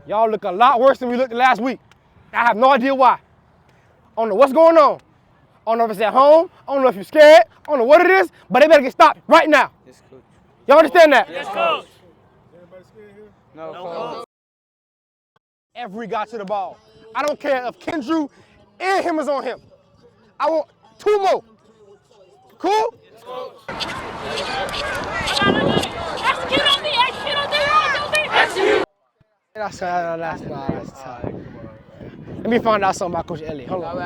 Y'all look a lot worse than we looked last week. I have no idea why. I don't know what's going on. I don't know if it's at home. I don't know if you're scared. I don't know what it is, but they better get stopped right now. Yes, coach. Y'all understand that? Yes, coach. Is everybody scared here? No, coach. Every guy to the ball. I don't care if Kendrew and him is on him. I want 2 more. Cool? Execute on me, execute on me, execute. That's tight. Let me find out something about Coach Elliott. Hold on.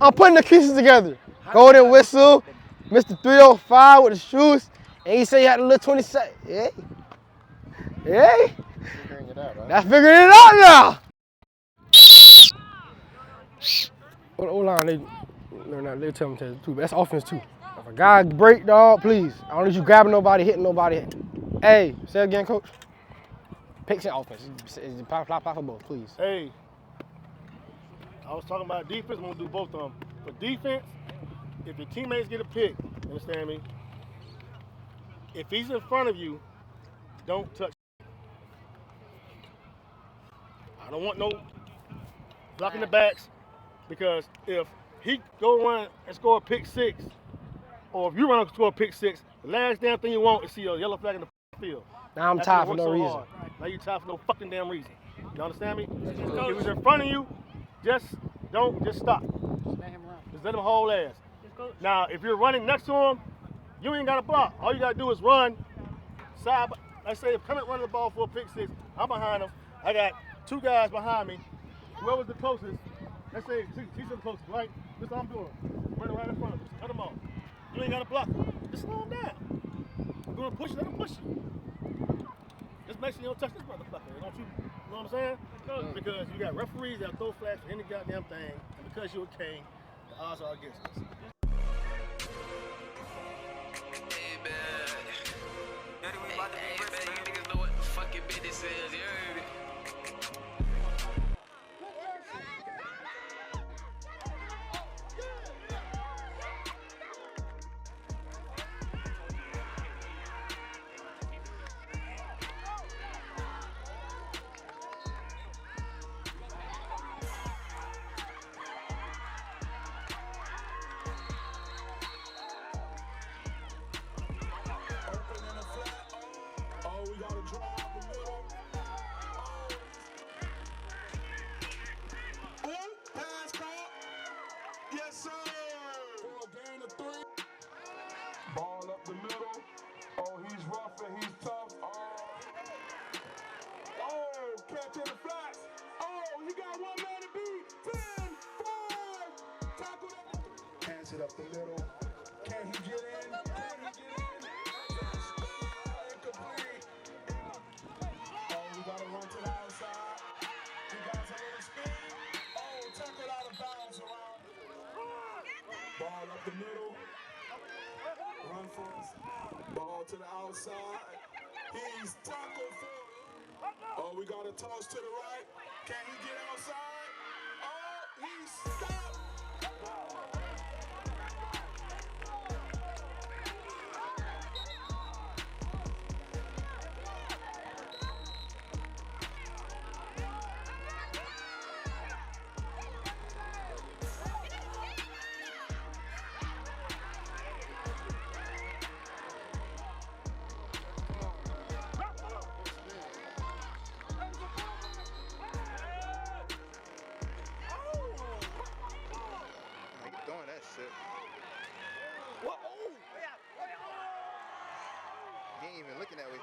I'm putting the pieces together. Golden whistle, Mr. 305 with the shoes, and he said he had a little 27. Hey. Figuring it out, right? That's figuring it out now. Hold on, they tell me to too. That's offense too. If a guy break, dog, please. I don't need you grabbing nobody, hitting nobody. Hey, say it again, coach. Picks and offense. It's play for both, please. Hey, I was talking about defense. I'm going to do both of them. For defense, if your teammates get a pick, you understand me? If he's in front of you, don't touch. I don't want no blocking the backs, because if he go run and score a pick 6, or if you run and score a pick 6, the last damn thing you want is see a yellow flag in the field. Now I'm tired for no reason. Hard. Now you're tired for no fucking damn reason. You understand me? If he's in front of you, just stop. Just let him haul ass. Now, if you're running next to him, you ain't got to block. All you got to do is run side. Let's say if Clement running the ball for a pick 6, I'm behind him. I got 2 guys behind me. Whoever's the closest, let's say he's the closest, right? This is what I'm doing. Running right in front of him. Cut him off. You ain't got to block him. Just slow him down. You're going to push, let him push you. Just make sure you don't touch this motherfucker. Don't you know what I'm saying? Because you got referees that throw flags for any goddamn thing, and because you're a king, the odds are against us. Hey, man. Hey, man, you niggas know what the fucking business is, you heard me? Ball up the middle. Oh, he's rough and he's tough. Oh, catch in the flats. Oh, he got 1 man to beat. 10, 5. Tackle that. Hands it up the middle. Can he get in? Incomplete. Oh, we got to run to the outside. He got a little speed. Oh, tackle out of bounds around. Ball up the middle. Run for us. Ball to the outside. He's tackled for. Oh, we got a toss to the right. Can he get outside? Oh, he's stopped. He ain't even looking that way.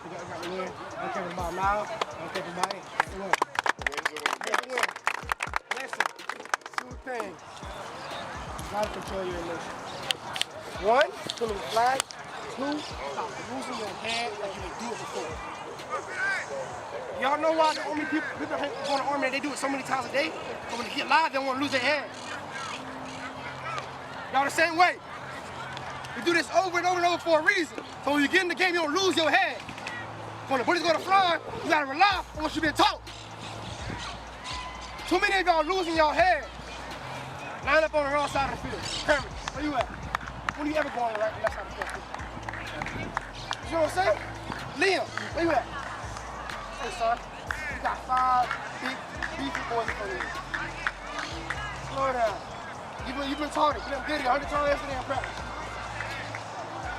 got the win. I don't care about now. I don't care about it. That's the win. That's the win. Listen, two things. You gotta control your emotions. One, pulling the flag. Two, stop losing your head like you didn't do it before. Y'all know why the Army people go to the Army and they do it so many times a day? But when they get live, they don't want to lose their head. Y'all the same way. You do this over and over and over for a reason. So when you get in the game, you don't lose your head. When the bullet's going to fly, you got to rely on what you've been taught. Too many of y'all losing your head. Line up on the wrong side of the field. Kermit, where you at? When you ever go on the right and left side of the field? You know what I'm saying? Liam, where you at? Hey, son. You got 5 big, beefy boys in front of you. Slow down. You've been taught it. You done did it 100 times yesterday in practice.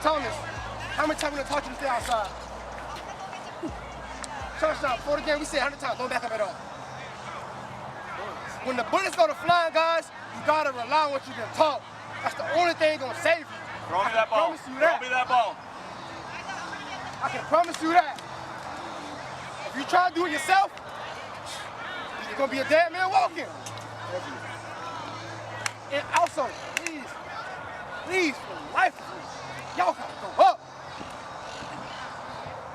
Thomas, how many times we done taught you to stay outside? Touchdown, before the game, we said 100 times, don't back up at all. When the bullets go to flying, guys, you gotta rely on what you've been taught. That's the only thing gonna save you. Throw me that ball. Throw me that ball. I can promise you that. If you try to do it yourself, you're gonna be a dead man walking. And also, please, for the life of you, y'all gotta grow up.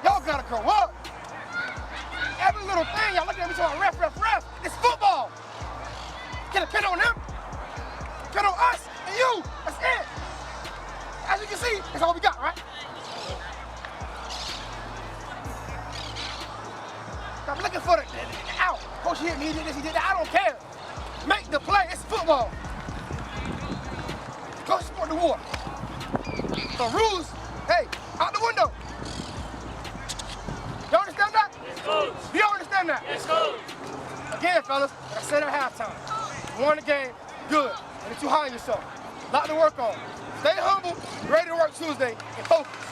Y'all gotta grow up. Every little thing, y'all looking at me talking ref. It's football. Can it pin on them? Pin on us and you. That's it. As you can see, that's all we got, right? I'm looking for the out. Coach hit me, he did this, he did that. I don't care. Make the play. It's football. Coach support the war. The rules, hey, out the window. Y'all understand that? Yes, coach. Do y'all understand that? Yes, coach. Again, fellas, like I said at halftime, you won the game, good. And you're too high on yourself. A lot to work on. Stay humble, ready to work Tuesday, and focus.